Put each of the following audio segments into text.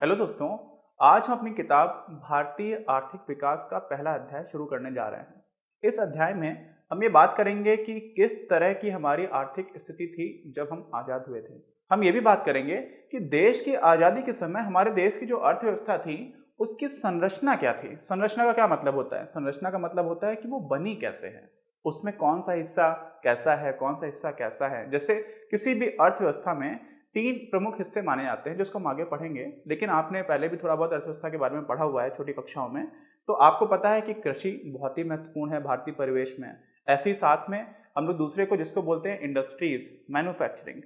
Hello दोस्तों। आज हम अपनी किताब भारतीय आर्थिक विकास का पहला अध्याय शुरू करने जा रहे हैं। इस अध्याय में हम ये बात करेंगे कि किस तरह की हमारी आर्थिक स्थिति थी जब हम आज़ाद हुए थे। हम ये भी बात करेंगे कि देश की आज़ादी के समय हमारे देश की जो अर्थव्यवस्था थी उसकी संरचना क्या थी। संरचना का क्या मतलब होता है? संरचना का मतलब होता है कि वो बनी कैसे है, उसमें कौन सा हिस्सा कैसा है, कौन सा हिस्सा कैसा है। जैसे किसी भी अर्थव्यवस्था में तीन प्रमुख हिस्से माने जाते हैं जिसको हम आगे पढ़ेंगे, लेकिन आपने पहले भी थोड़ा बहुत अर्थव्यवस्था के बारे में पढ़ा हुआ है छोटी कक्षाओं में, तो आपको पता है कि कृषि बहुत ही महत्वपूर्ण है भारतीय परिवेश में। ऐसे ही साथ में हम लोग दूसरे को जिसको बोलते हैं इंडस्ट्रीज, मैन्युफैक्चरिंग,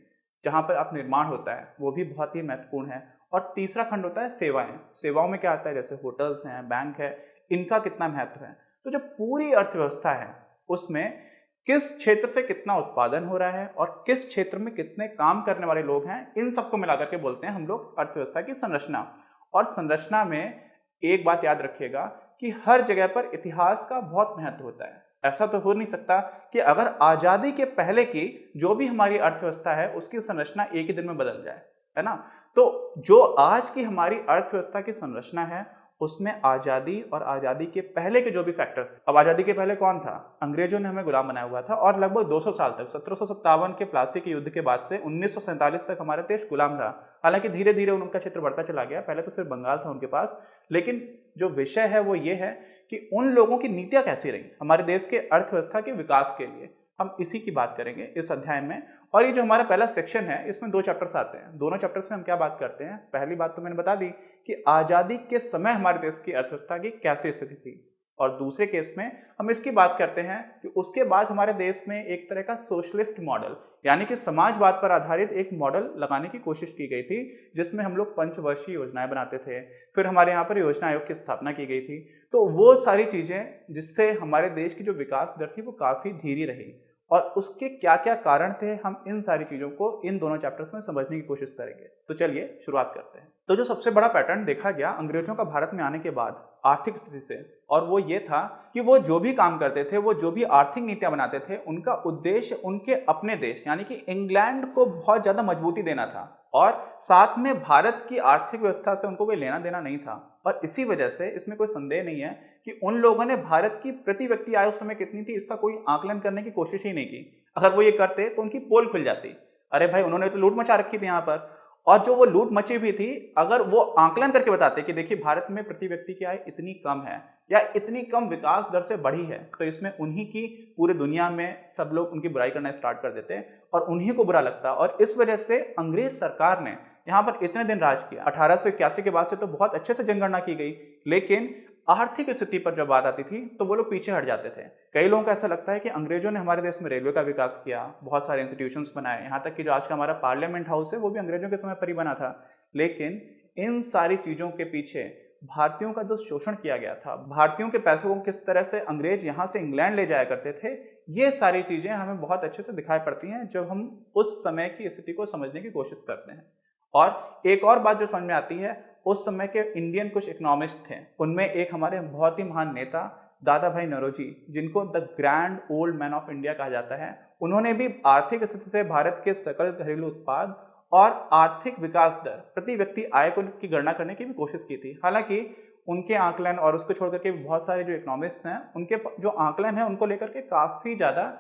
जहाँ पर आप निर्माण होता है, वो भी बहुत ही महत्वपूर्ण है। और तीसरा खंड होता है सेवाएं। सेवाओं में क्या आता है? जैसे होटल्स हैं, बैंक है, इनका कितना महत्व है। तो जो पूरी अर्थव्यवस्था है उसमें किस क्षेत्र से कितना उत्पादन हो रहा है और किस क्षेत्र में कितने काम करने वाले लोग हैं, इन सबको मिलाकर के बोलते हैं हम लोग अर्थव्यवस्था की संरचना। और संरचना में एक बात याद रखिएगा कि हर जगह पर इतिहास का बहुत महत्व होता है। ऐसा तो हो नहीं सकता कि अगर आजादी के पहले की जो भी हमारी अर्थव्यवस्था है उसकी संरचना एक ही दिन में बदल जाए, है ना। तो जो आज की हमारी अर्थव्यवस्था की संरचना है उसमें आज़ादी और आज़ादी के पहले के जो भी फैक्टर्स थे। अब आज़ादी के पहले कौन था? अंग्रेजों ने हमें गुलाम बनाया हुआ था और लगभग 200 साल तक, 1757 के प्लासी के युद्ध के बाद से 1947 तक हमारा देश गुलाम रहा। हालांकि धीरे धीरे उनका क्षेत्र बढ़ता चला गया, पहले तो सिर्फ बंगाल था उनके पास। लेकिन जो विषय है वो ये है कि उन लोगों की नीतियां कैसी रही हमारे देश के अर्थव्यवस्था के विकास के लिए, हम इसी की बात करेंगे इस अध्याय में। और ये जो हमारा पहला सेक्शन है इसमें 2 चैप्टर्स आते हैं। दोनों चैप्टर्स में हम क्या बात करते हैं? पहली बात तो मैंने बता दी कि आज़ादी के समय हमारे देश की अर्थव्यवस्था की कैसी स्थिति थी, और दूसरे केस में हम इसकी बात करते हैं कि उसके बाद हमारे देश में एक तरह का सोशलिस्ट मॉडल, यानी कि समाजवाद पर आधारित एक मॉडल लगाने की कोशिश की गई थी, जिसमें हम लोग पंचवर्षीय योजनाएं बनाते थे। फिर हमारे यहाँ पर योजना आयोग की स्थापना की गई थी। तो वो सारी चीज़ें जिससे हमारे देश की जो विकास दर थी वो काफ़ी धीरे रही, और उसके क्या क्या कारण थे, हम इन सारी चीज़ों को इन दोनों चैप्टर्स में समझने की कोशिश करेंगे। तो चलिए शुरुआत करते हैं। तो जो सबसे बड़ा पैटर्न देखा गया अंग्रेजों का भारत में आने के बाद आर्थिक स्थिति से, और वो ये था कि वो जो भी काम करते थे, वो जो भी आर्थिक नीतियां बनाते थे, उनका उद्देश्य उनके अपने देश यानी कि इंग्लैंड को बहुत ज़्यादा मजबूती देना था, और साथ में भारत की आर्थिक व्यवस्था से उनको कोई लेना देना नहीं था। और इसी वजह से इसमें कोई संदेह नहीं है कि उन लोगों ने भारत की प्रति व्यक्ति आय उस समय कितनी थी इसका कोई आकलन करने की कोशिश ही नहीं की। अगर वो ये करते तो उनकी पोल खुल जाती। अरे भाई, उन्होंने तो लूट मचा रखी थी यहाँ पर, और जो वो लूट मची हुई थी, अगर वो आकलन करके बताते कि देखिए भारत में प्रति व्यक्ति की आय इतनी कम है या इतनी कम विकास दर से बढ़ी है, तो इसमें उन्हीं की पूरे दुनिया में सब लोग उनकी बुराई करना स्टार्ट कर देते और उन्हीं को बुरा लगता। और इस वजह से अंग्रेज सरकार ने यहाँ पर इतने दिन राज किया। 1881 के बाद से तो बहुत अच्छे से जनगणना की गई, लेकिन आर्थिक स्थिति पर जब बात आती थी तो वो लोग पीछे हट जाते थे। कई लोगों को ऐसा लगता है कि अंग्रेजों ने हमारे देश में रेलवे का विकास किया, बहुत सारे इंस्टीट्यूशंस बनाए, यहाँ तक कि जो आज का हमारा पार्लियामेंट हाउस है वो भी अंग्रेजों के समय पर ही बना था। लेकिन इन सारी चीज़ों के पीछे भारतीयों का जो शोषण किया गया था, भारतीयों के पैसों को किस तरह से अंग्रेज यहाँ से इंग्लैंड ले जाया करते थे, ये सारी चीज़ें हमें बहुत अच्छे से दिखाई पड़ती हैं जब हम उस समय की स्थिति को समझने की कोशिश करते हैं। और एक और बात जो समझ में आती है, उस समय के इंडियन कुछ इकोनॉमिस्ट थे, उनमें एक हमारे बहुत ही महान नेता दादा भाई नौरोजी, जिनको the grand old man of India कहा जाता है, उन्होंने भी आर्थिक स्थिति से भारत के सकल घरेलू उत्पाद और आर्थिक विकास दर, प्रति व्यक्ति आय को की गणना करने की भी कोशिश की थी। हालांकि उनके आकलन और उसको छोड़कर के बहुत सारे जो इकोनॉमिस्ट हैं, उनके जो आकलन है उनको लेकर के काफ़ी ज़्यादा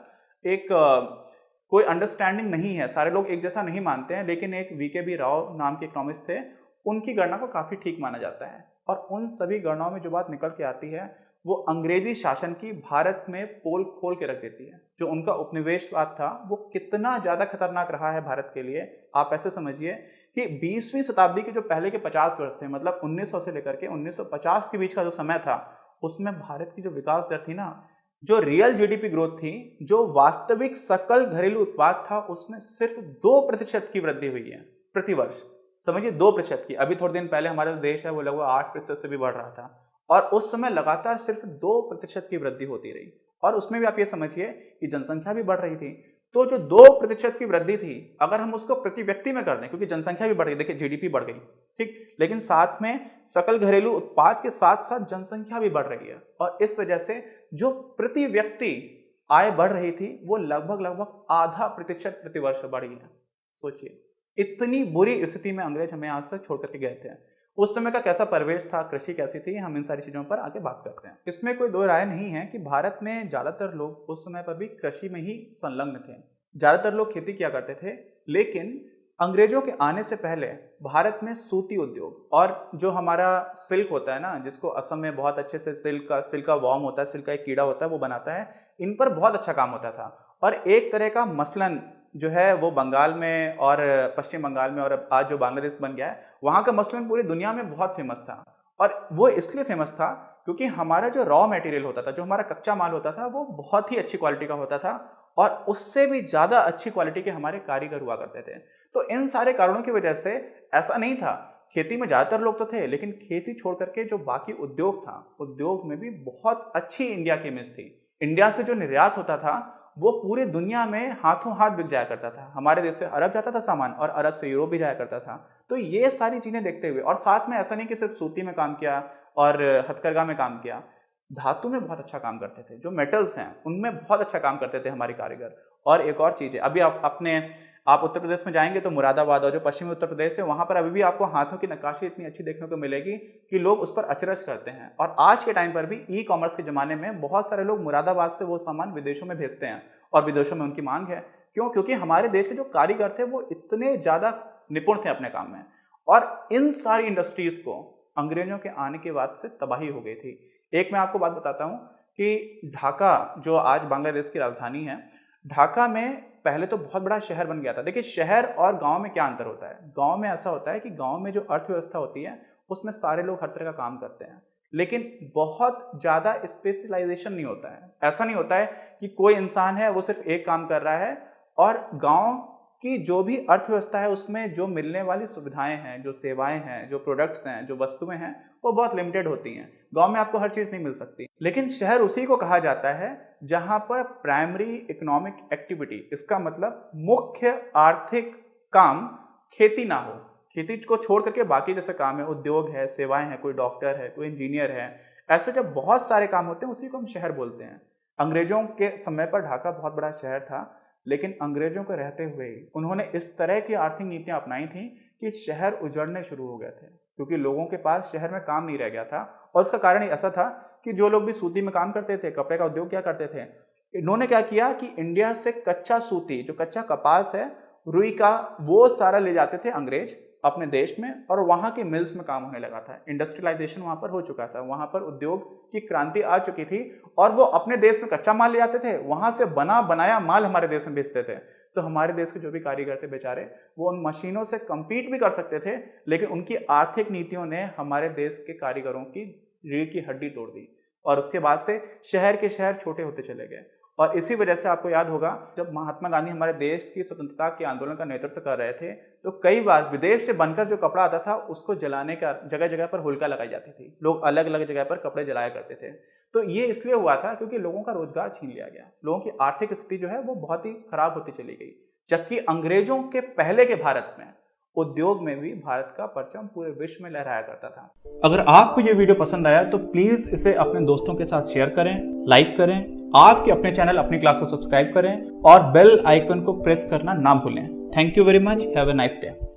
एक कोई अंडरस्टैंडिंग नहीं है, सारे लोग एक जैसा नहीं मानते हैं। लेकिन एक वीके बी राव नाम के इकोनॉमिस्ट थे, उनकी गणना को काफ़ी ठीक माना जाता है। और उन सभी गणनाओं में जो बात निकल के आती है वो अंग्रेजी शासन की भारत में पोल खोल के रख देती है। जो उनका उपनिवेशवाद था वो कितना ज़्यादा खतरनाक रहा है भारत के लिए, आप ऐसे समझिए कि 20वीं शताब्दी के जो पहले के 50 वर्ष थे, मतलब 1900 से लेकर के 1950 के बीच का जो समय था, उसमें भारत की जो विकास दर थी ना, जो रियल जीडीपी ग्रोथ थी, जो वास्तविक सकल घरेलू उत्पाद था, उसमें सिर्फ 2% की वृद्धि हुई है प्रति वर्ष। समझिए 2% की। अभी थोड़े दिन पहले हमारा जो देश है वो लगभग 8% से भी बढ़ रहा था, और उस समय लगातार सिर्फ 2% की वृद्धि होती रही। और उसमें भी आप ये समझिए कि जनसंख्या भी बढ़ रही थी। तो जो 2% की वृद्धि थी, अगर हम उसको प्रति व्यक्ति में कर दें, क्योंकि जनसंख्या भी बढ़ गई, देखिए जीडीपी बढ़ गई, ठीक, लेकिन साथ में सकल घरेलू उत्पाद के साथ साथ जनसंख्या भी बढ़ रही है, और इस वजह से जो प्रति व्यक्ति आय बढ़ रही थी वो लगभग लगभग आधा प्रतिशत प्रतिवर्ष बढ़ी है। सोचिए, इतनी बुरी स्थिति में अंग्रेज हमें यहाँ से छोड़ करके गए थे। उस समय का कैसा परिवेश था, कृषि कैसी थी, हम इन सारी चीज़ों पर आगे बात करते हैं। इसमें कोई दो राय नहीं है कि भारत में ज़्यादातर लोग उस समय पर भी कृषि में ही संलग्न थे। ज़्यादातर लोग खेती किया करते थे, लेकिन अंग्रेजों के आने से पहले भारत में सूती उद्योग और जो हमारा सिल्क होता है ना, जिसको असम में बहुत अच्छे से सिल्क का वॉर्म होता है, सिल्क का एक कीड़ा होता है वो बनाता है, इन पर बहुत अच्छा काम होता था। और एक तरह का मसलन जो है वो बंगाल में और पश्चिम बंगाल में, और आज जो बांग्लादेश बन गया है, वहाँ का मसलन पूरी दुनिया में बहुत फेमस था। और वो इसलिए फेमस था क्योंकि हमारा जो रॉ मटेरियल होता था, जो हमारा कच्चा माल होता था, वो बहुत ही अच्छी क्वालिटी का होता था और उससे भी ज़्यादा अच्छी क्वालिटी के हमारे कारीगर हुआ करते थे। तो इन सारे कारणों की वजह से ऐसा नहीं था, खेती में ज़्यादातर लोग तो थे, लेकिन खेती छोड़ करके जो बाकी उद्योग था, उद्योग में भी बहुत अच्छी इंडिया की इमेज थी। इंडिया से जो निर्यात होता था वो पूरी दुनिया में हाथों हाथ बिक जाया करता था। हमारे देश से अरब जाता था सामान और अरब से यूरोप भी जाया करता था। तो ये सारी चीज़ें देखते हुए, और साथ में ऐसा नहीं कि सिर्फ सूती में काम किया और हथकरघा में काम किया, धातु में बहुत अच्छा काम करते थे। जो मेटल्स हैं उनमें बहुत अच्छा काम करते थे हमारे कारीगर। और एक और चीज़ है, अभी आप उत्तर प्रदेश में जाएंगे तो मुरादाबाद और जो पश्चिमी उत्तर प्रदेश है वहाँ पर अभी भी आपको हाथों की नक्काशी इतनी अच्छी देखने को मिलेगी कि लोग उस पर अचरज करते हैं। और आज के टाइम पर भी ई कॉमर्स के ज़माने में बहुत सारे लोग मुरादाबाद से वो सामान विदेशों में भेजते हैं और विदेशों में उनकी मांग है। क्यों? क्योंकि हमारे देश के जो कारीगर थे वो इतने ज़्यादा निपुण थे अपने काम में। और इन सारी इंडस्ट्रीज़ को अंग्रेजों के आने के बाद से तबाही हो गई थी। एक मैं आपको बात बताता हूँ कि ढाका, जो आज बांग्लादेश की राजधानी है, ढाका में पहले तो बहुत बड़ा शहर बन गया था। देखिए, शहर और गांव में क्या अंतर होता है। गांव में ऐसा होता है कि गांव में जो अर्थव्यवस्था होती है उसमें सारे लोग हर तरह का काम करते हैं, लेकिन बहुत ज़्यादा स्पेशलाइजेशन नहीं होता है। ऐसा नहीं होता है कि कोई इंसान है वो सिर्फ एक काम कर रहा है, और गाँव कि जो भी अर्थव्यवस्था है उसमें जो मिलने वाली सुविधाएं हैं, जो सेवाएं हैं, जो प्रोडक्ट्स हैं, जो वस्तुएं हैं, वो बहुत लिमिटेड होती हैं। गांव में आपको हर चीज़ नहीं मिल सकती। लेकिन शहर उसी को कहा जाता है जहां पर प्राइमरी इकोनॉमिक एक्टिविटी, इसका मतलब मुख्य आर्थिक काम खेती ना हो। खेती को छोड़ करके बाकी जैसे काम है, उद्योग है, सेवाएं हैं, कोई डॉक्टर है, कोई इंजीनियर है, ऐसे जब बहुत सारे काम होते हैं उसी को हम शहर बोलते हैं। अंग्रेजों के समय पर ढाका बहुत बड़ा शहर था, लेकिन अंग्रेजों को रहते हुए उन्होंने इस तरह की आर्थिक नीतियां अपनाई थी कि शहर उजड़ने शुरू हो गए थे, क्योंकि लोगों के पास शहर में काम नहीं रह गया था। और उसका कारण ऐसा था कि जो लोग भी सूती में काम करते थे, कपड़े का उद्योग क्या करते थे, इन्होंने क्या किया कि इंडिया से कच्चा सूती, जो कच्चा कपास है, रुई का, वो सारा ले जाते थे अंग्रेज अपने देश में, और वहाँ के मिल्स में काम होने लगा था। इंडस्ट्रियलाइजेशन वहाँ पर हो चुका था, वहाँ पर उद्योग की क्रांति आ चुकी थी, और वो अपने देश में कच्चा माल ले जाते थे, वहाँ से बना बनाया माल हमारे देश में बेचते थे। तो हमारे देश के जो भी कारीगर थे बेचारे, वो उन मशीनों से कम्पीट भी कर सकते थे, लेकिन उनकी आर्थिक नीतियों ने हमारे देश के कारीगरों की रीढ़ की हड्डी तोड़ दी, और उसके बाद से शहर के शहर छोटे होते चले गए। और इसी वजह से आपको याद होगा, जब महात्मा गांधी हमारे देश की स्वतंत्रता के आंदोलन का नेतृत्व कर रहे थे, तो कई बार विदेश से बनकर जो कपड़ा आता था उसको जलाने का जगह जगह पर होलिका लगाई जाती थी। लोग अलग अलग जगह पर कपड़े जलाया करते थे। तो ये इसलिए हुआ था क्योंकि लोगों का रोजगार छीन लिया गया, लोगों की आर्थिक स्थिति जो है वो बहुत ही खराब होती चली गई। जबकि अंग्रेजों के पहले के भारत में उद्योग में भी भारत का परचम पूरे विश्व में लहराया करता था। अगर आपको ये वीडियो पसंद आया तो प्लीज इसे अपने दोस्तों के साथ शेयर करें, लाइक करें, आपके अपने चैनल अपनी क्लास को सब्सक्राइब करें और बेल आइकन को प्रेस करना ना भूलें। Thank you very much, have a nice day.